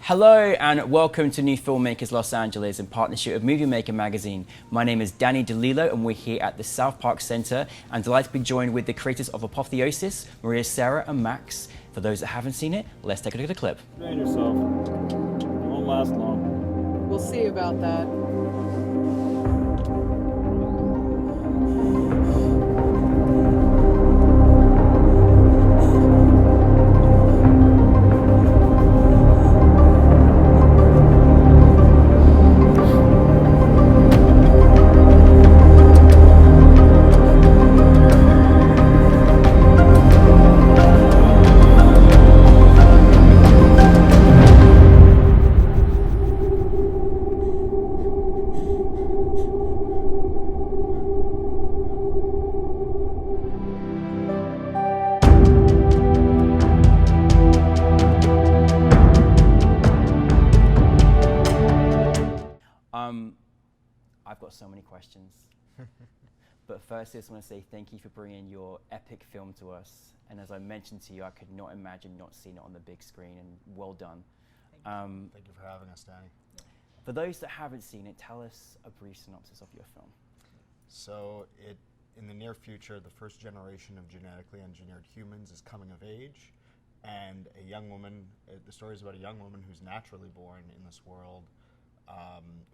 Hello and welcome to New Filmmakers Los Angeles in partnership with Movie Maker magazine. My name is Danny DeLillo and we're here at the South Park Center and delighted to be joined with the creators of Apotheosis, Maria, Sara and Max. For those that haven't seen it, let's take a look at the clip. Train yourself. It won't last long. We'll see about that. I've got so many questions. But first I just want to say thank you for bringing your epic film to us. And as I mentioned to you, I could not imagine not seeing it on the big screen, and well done. Thank you for having us, Danny. For those that haven't seen it, tell us a brief synopsis of your film. So in the near future, the first generation of genetically engineered humans is coming of age, and a young woman, the story is about a young woman who's naturally born in this world,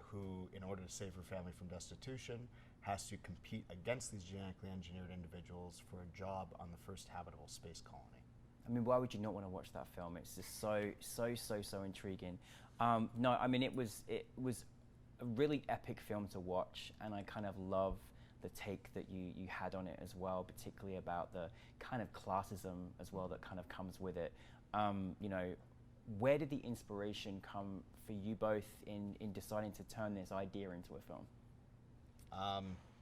who, in order to save her family from destitution, has to compete against these genetically engineered individuals for a job on the first habitable space colony. I mean, why would you not want to watch that film? It's just so intriguing. No, I mean, it was a really epic film to watch, and I kind of love the take that you had on it as well, particularly about the kind of classism as well that kind of comes with it. You know, where did the inspiration come for you both in deciding to turn this idea into a film?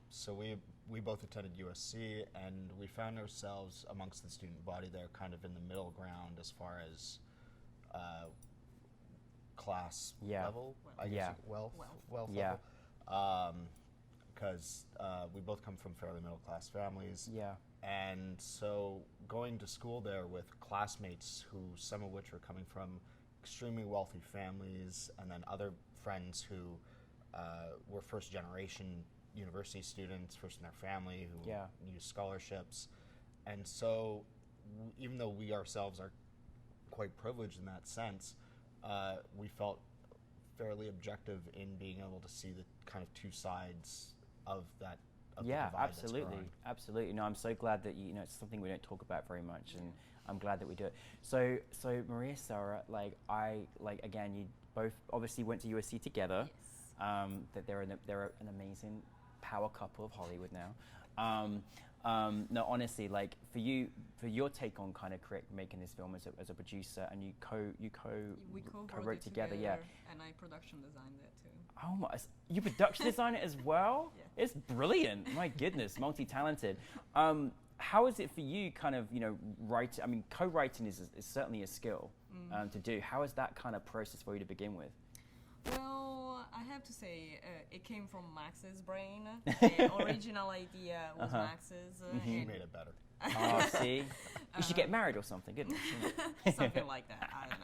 So we both attended USC, and we found ourselves amongst the student body there kind of in the middle ground as far as class level, I guess, wealth level. Because we both come from fairly middle class families. Yeah. And so going to school there with classmates who, some of which were coming from extremely wealthy families, and then other friends who were first generation university students, first in their family, who used scholarships. And so even though we ourselves are quite privileged in that sense, we felt fairly objective in being able to see the kind of two sides of that. Yeah, absolutely. No, I'm so glad that you know it's something we don't talk about very much, and I'm glad that we do it. So Maria, Sara, again, you both obviously went to USC together. Yes. That they're an amazing power couple of Hollywood now. No, honestly, like for your take on kind of making this film as a producer, and you co-wrote together, yeah. And I production designed it too. Oh my! You production design it as well? Yeah. It's brilliant. My goodness, multi-talented. How is it for you, kind of, you know, write? I mean, co-writing is certainly a skill to do. How is that kind of process for you to begin with? Well, I have to say, it came from Max's brain. The original idea was Max's. He made it better. Oh, see? You should get married or something, goodness. Something like that, I don't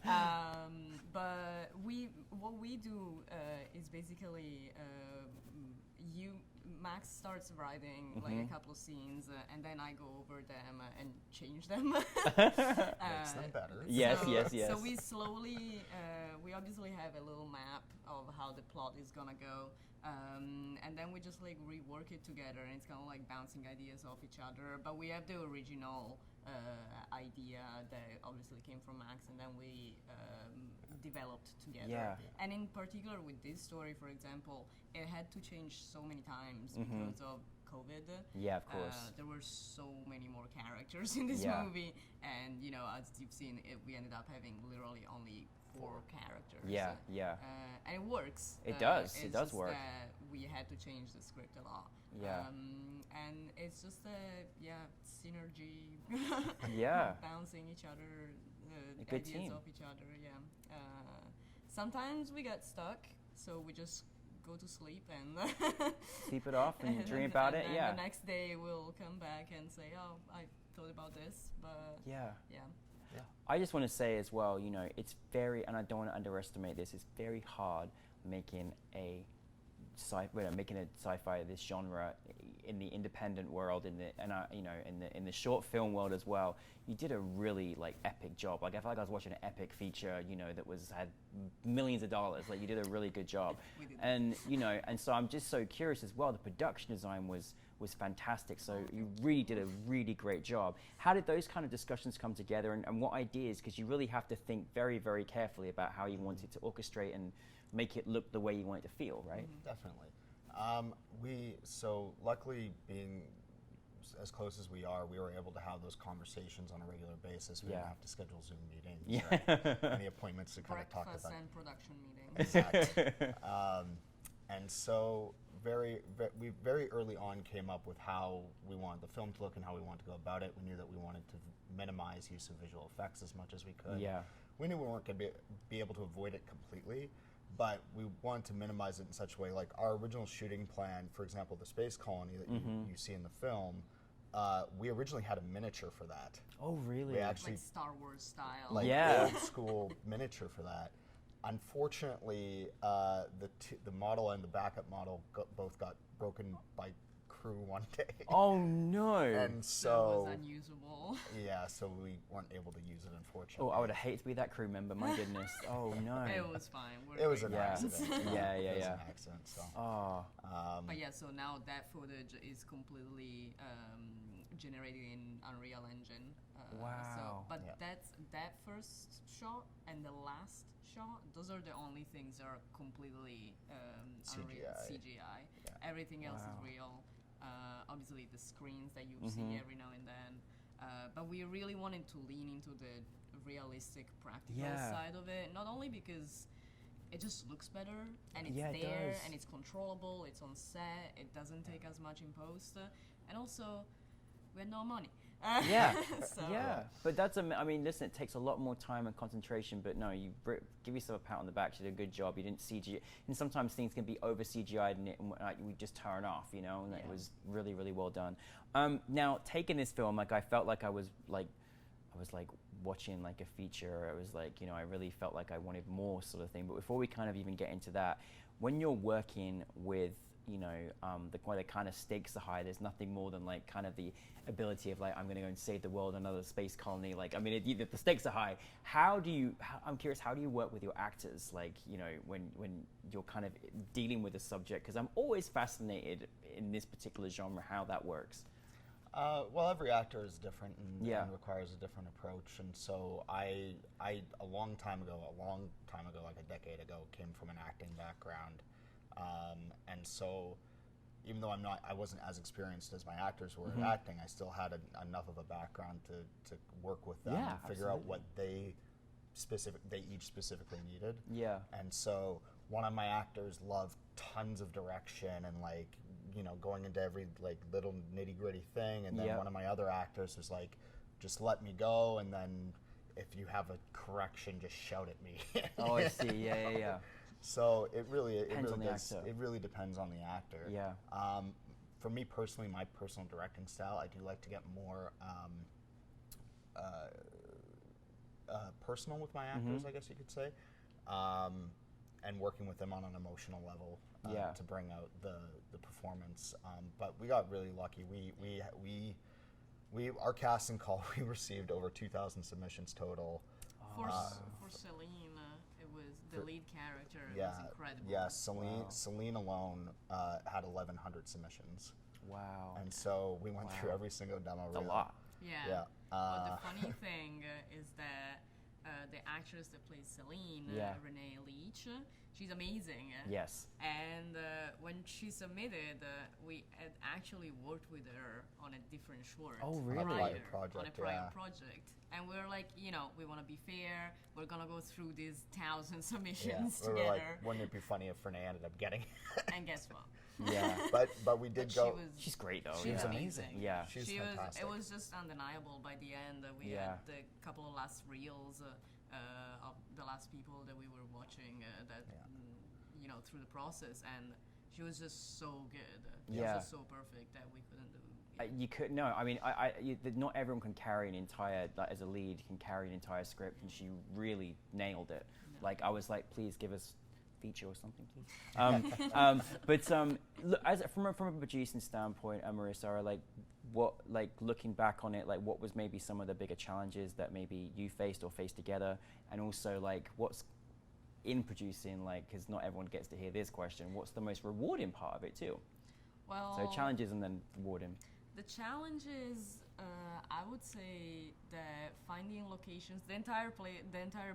know. But what we do is basically Max starts writing like a couple of scenes, and then I go over them and change them. Makes them better. Yes. So we slowly, we obviously have a little map of how the plot is gonna go, and then we just like rework it together, and it's kind of like bouncing ideas off each other. But we have the original idea that obviously came from Max, and then we developed together. Yeah. And in particular with this story, for example, it had to change so many times because of COVID. Yeah, of course. There were so many more characters in this movie, and you know, as you've seen, we ended up having literally only 4 characters. Yeah. And it works. It does. It's it does just work. that we had to change the script a lot. Yeah. And it's just synergy. Bouncing each other, a good ideas team. off each other. Yeah. Sometimes we get stuck, so we just go to sleep and sleep it off and dream about it. And Yeah. the next day we'll come back and say, "Oh, I thought about this," but yeah. I just want to say as well, you know, it's very, and I don't want to underestimate this, it's very hard making a sci-fi this genre in the independent world, in the short film world as well. You did a really like epic job. Like I felt like I was watching an epic feature, you know, that had millions of dollars. Like you did a really good job, and you know, and so I'm just so curious as well. The production design was fantastic. So you really did a really great job. How did those kind of discussions come together, and what ideas? Because you really have to think very, very carefully about how you want it to orchestrate and make it look the way you want it to feel, right? Definitely. So luckily, being as close as we are, we were able to have those conversations on a regular basis. We didn't have to schedule Zoom meetings or any appointments to kind of talk about. Breakfast and production meetings. Exactly. And so we very early on came up with how we wanted the film to look and how we wanted to go about it. We knew that we wanted to minimize use of visual effects as much as we could. Yeah. We knew we weren't going to be able to avoid it completely, but we wanted to minimize it in such a way. Like our original shooting plan, for example, the space colony that you see in the film, we originally had a miniature for that. Oh, really? We actually, Like Star Wars style. like old school miniature for that. Unfortunately, the model and the backup model both got broken by crew one day. Oh no! And So so it was unusable. yeah, so we weren't able to use it, unfortunately. Oh, I would have hated to be that crew member. My goodness. Oh no. It was fine. It was an Yeah. accident. Yeah, It was yeah. an accident. So. Oh. But yeah, so now that footage is completely generated in Unreal Engine. Wow. But Yeah. that first shot and the last shot, those are the only things that are completely Unreal CGI. Yeah. Everything else Wow. is real. Obviously, the screens that you see every now and then. But we really wanted to lean into the realistic, practical side of it. Not only because it just looks better and it's Yeah, it there does. and it's controllable, it's on set, it doesn't take as much in post, and also we had no money. Yeah, So- yeah. But that's, I mean, listen, it takes a lot more time and concentration, but no, you give yourself a pat on the back. You did a good job. You didn't CGI. And sometimes things can be over CGI'd and we just turn off, you know, and it was really, really well done. Now, taking this film, like, I felt like I was watching like a feature. It was like, you know, I really felt like I wanted more sort of thing. But before we kind of even get into that, when you're working with, you know, the kind of stakes are high. There's nothing more than like kind of the ability of like, I'm going to go and save the world, another space colony. Like, I mean, the stakes are high. I'm curious, how do you work with your actors? Like, you know, when you're kind of dealing with a subject, because I'm always fascinated in this particular genre, how that works. Well, every actor is different and requires a different approach. And so I a long time ago, like a decade ago, came from an acting background. And so even though I wasn't as experienced as my actors were at acting, I still had enough of a background to work with them and figure out what they each specifically needed. Yeah. And so one of my actors loved tons of direction and like, you know, going into every like little nitty gritty thing. And then one of my other actors was like, just let me go. And then if you have a correction, just shout at me. Oh, I see. Yeah. So it really Depends on the actor. It really depends on the actor. Yeah. For me personally, my personal directing style, I do like to get more personal with my actors, I guess you could say, and working with them on an emotional level to bring out the performance. But we got really lucky. We our casting call, we received over 2,000 submissions total. For Celine, it was the lead character. It was incredible. Yeah, Celine alone had 1,100 submissions. Wow. And so we went through every single demo. That's a lot. Yeah. But the funny thing is that the actress that plays Celine, Renee Leach, she's amazing. Yes. And when she submitted, we had actually worked with her on a different short. Oh, really? On a prior project, On a prior project. And we're like, you know, we want to be fair. We're going to go through these 1,000 submissions we were together. like, wouldn't it be funny if Renee ended up getting And guess what? Yeah. But we did But go. She's great though. She was Yeah. amazing. Yeah. She's She fantastic. it was just undeniable by the end. We had the couple of last reels of the last people that we were watching you know, through the process, and she was just so good. Yeah. She was just so perfect that we couldn't do. You could no. I mean, not everyone can carry an entire like as a lead can carry an entire script, and she really nailed it. No. Like I was like, please give us feature or something, please. Look, as from a producing standpoint, Sara, like what like looking back on it, like what was maybe some of the bigger challenges that maybe you faced or faced together, and also like what's in producing, like because not everyone gets to hear this question. What's the most rewarding part of it too? Well, So challenges and then rewarding. the challenge is, I would say that finding locations. The entire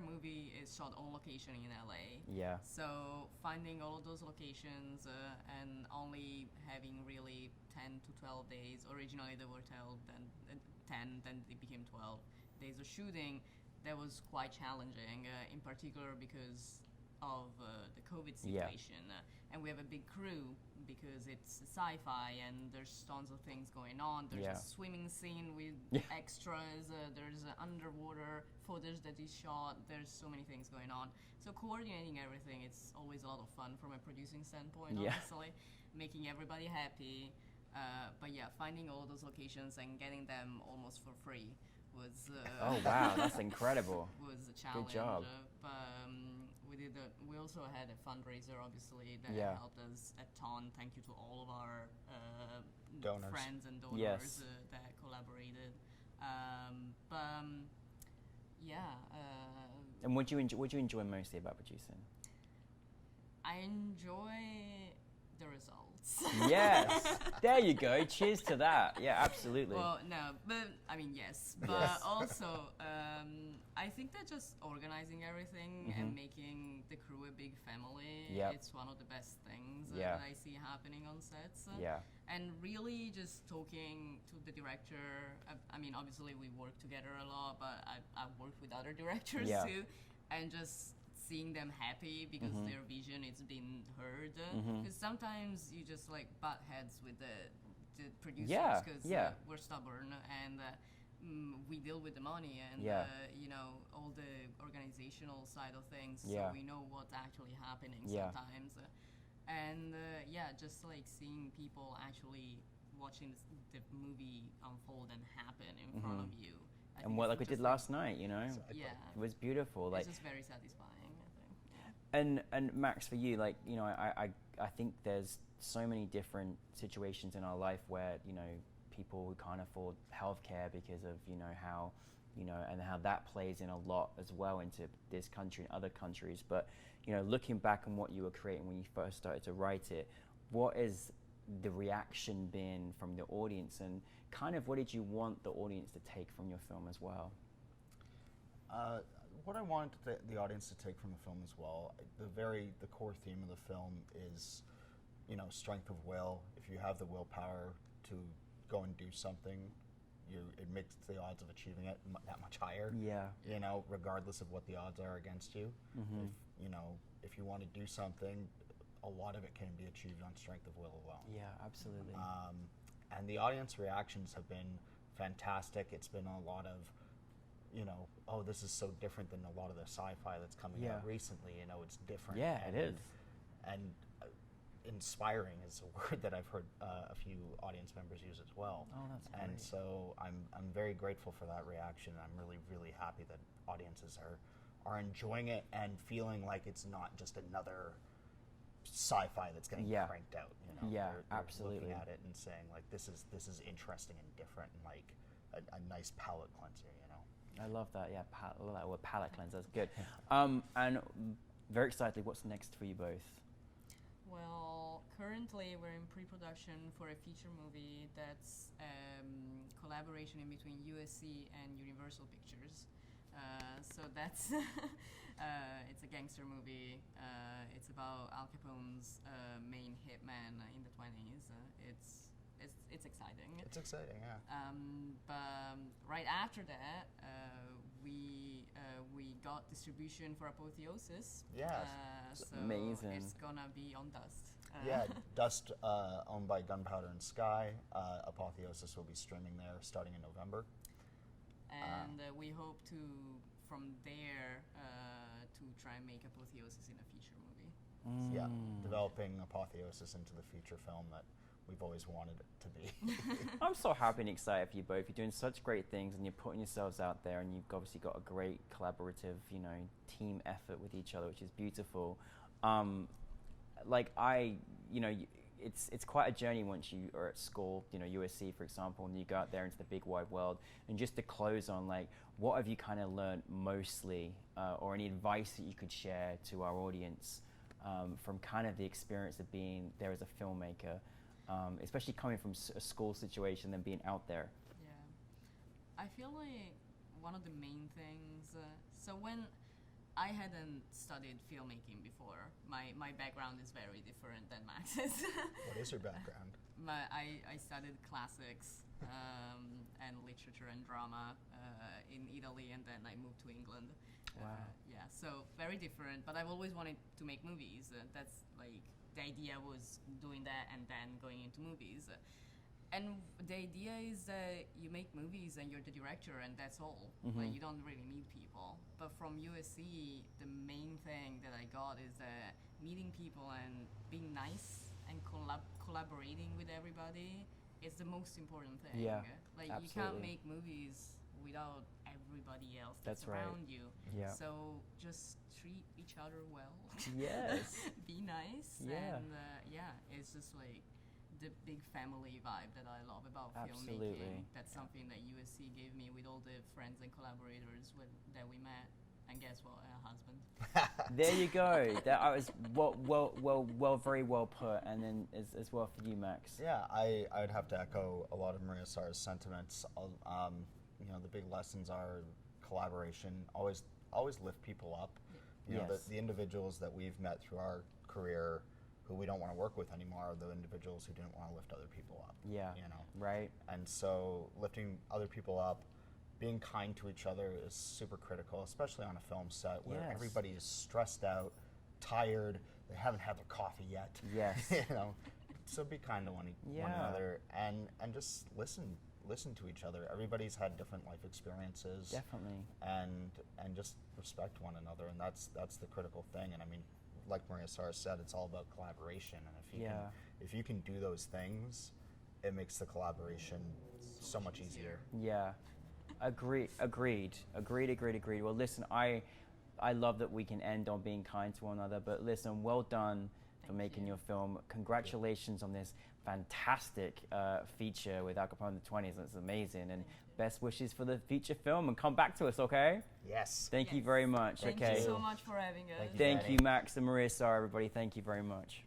movie is shot on location in LA. Yeah. So finding all of those locations and only having really 10 to 12 days. Originally they were told then 10, then it became 12 days of shooting. That was quite challenging, in particular because of the COVID situation. And we have a big crew because it's sci-fi and there's tons of things going on. There's a swimming scene with extras, there's underwater footage that is shot, there's so many things going on. So coordinating everything, it's always a lot of fun from a producing standpoint, obviously, making everybody happy. But yeah, finding all those locations and getting them almost for free was... Oh wow, that's incredible. Was a challenge. Good job. We also had a fundraiser, obviously, that helped us a ton. Thank you to all of our donors, friends and donors that collaborated. And what do you enjoy mostly about producing? I enjoy the results. Yes, there you go. Cheers to that. Yeah, absolutely. Well, no, but I mean, yes, but also I think that just organizing everything and making the crew a big family, it's one of the best things that I see happening on sets. And really just talking to the director. I mean, obviously we work together a lot, but I've worked with other directors too, and just seeing them happy because their vision is being heard. Because sometimes you just like butt heads with the producers because we're stubborn and we deal with the money and you know, all the organizational side of things, so we know what's actually happening sometimes. And just like seeing people actually watching the movie unfold and happen in front of you. And what like we did last night, you know, it was beautiful. Like it's just very satisfying. I think. And Max, for you, like you know, I think there's so many different situations in our life where you know people who can't afford healthcare because of you know how and how that plays in a lot as well into this country and other countries. But you know, looking back on what you were creating when you first started to write it, what is the reaction been from the audience, and kind of what did you want the audience to take from your film as well? What I wanted the audience to take from the film as well, the core theme of the film is, you know, strength of will. If you have the willpower to go and do something, it makes the odds of achieving it that much higher. Yeah. You know, regardless of what the odds are against you. If you want to do something, a lot of it can be achieved on strength of will alone. Yeah, absolutely. And the audience reactions have been fantastic. It's been a lot of, you know, oh, this is so different than a lot of the sci-fi that's coming out recently. You know, it's different. Yeah, it is. And inspiring is a word that I've heard a few audience members use as well. Oh, that's great. And so I'm very grateful for that reaction. I'm really happy that audiences are enjoying it and feeling like it's not just another sci-fi that's getting cranked out. You know, they're absolutely looking at it and saying like this is interesting and different and like a nice palate cleanser. You know. I love that. Yeah, I love that word, palate cleanser. That's good. And very excitedly, what's next for you both? Well, currently we're in pre-production for a feature movie that's collaboration in between USC and Universal Pictures. So that's it's a gangster movie. It's about Al Capone's main hitman in the 20s. It's exciting. It's exciting, yeah. But right after that, we got distribution for Apotheosis. Yes. So amazing. It's gonna be on Dust. Yeah, Dust, owned by Gunpowder and Sky. Apotheosis will be streaming there starting in November. And we hope to, from there, to try and make Apotheosis in a feature movie. Yeah, developing Apotheosis into the feature film that we've always wanted it to be. I'm so happy and excited for you both. You're doing such great things, and you're putting yourselves out there, and you've obviously got a great collaborative, team effort with each other, which is beautiful. It's quite a journey once you are at school, USC, for example, and you go out there into the big wide world. And just to close on, what have you kind of learned mostly, or any advice that you could share to our audience from kind of the experience of being there as a filmmaker, especially coming from a school situation and being out there? Yeah, I feel like one of the main things, so when I hadn't studied filmmaking before, my background is very different than Max's. What is your background? I studied classics and literature and drama in Italy, and then I moved to England. Wow. Yeah, so very different, but I've always wanted to make movies. That's like, the idea was doing that and then going into movies. And the idea is that you make movies and you're the director and that's all. Like, you don't really meet people. But from USC, the main thing that I got is that meeting people and being nice and collaborating with everybody is the most important thing. Yeah, like, absolutely. You can't make movies without everybody else that's right. around you. Yeah. So just treat each other well. Yes. Be nice. Yeah. And it's just like the big family vibe that I love about Absolutely. filmmaking. That's something that USC gave me with all the friends and collaborators that we met. And guess what? A husband. There you go. That I was very well put. And then as well for you, Max. Yeah, I would have to echo a lot of Maria Sara's sentiments. The big lessons are collaboration. Always lift people up. Yes. The individuals that we've met through our career who we don't want to work with anymore are the individuals who didn't want to lift other people up. Yeah. Right. And so lifting other people up, being kind to each other is super critical, especially on a film set where Yes. everybody is stressed out, tired, they haven't had their coffee yet. Yes. So be kind to one Yeah. another and just listen to each other. Everybody's had different life experiences. Definitely. And just respect one another, and that's the critical thing. And I mean, like Maria Sara said, it's all about collaboration, and if you can do those things, it makes the collaboration so much easier. Yeah. Agreed. Well, listen, I love that we can end on being kind to one another, but listen, well done for making your film. Congratulations on this fantastic feature with Al Capone in the 20s. That's amazing. And best wishes for the feature film, and come back to us, okay? Yes. Thank you very much. Thank okay. you so much for having us. Thank you. Thank you, Max and Maria Sara, everybody. Thank you very much.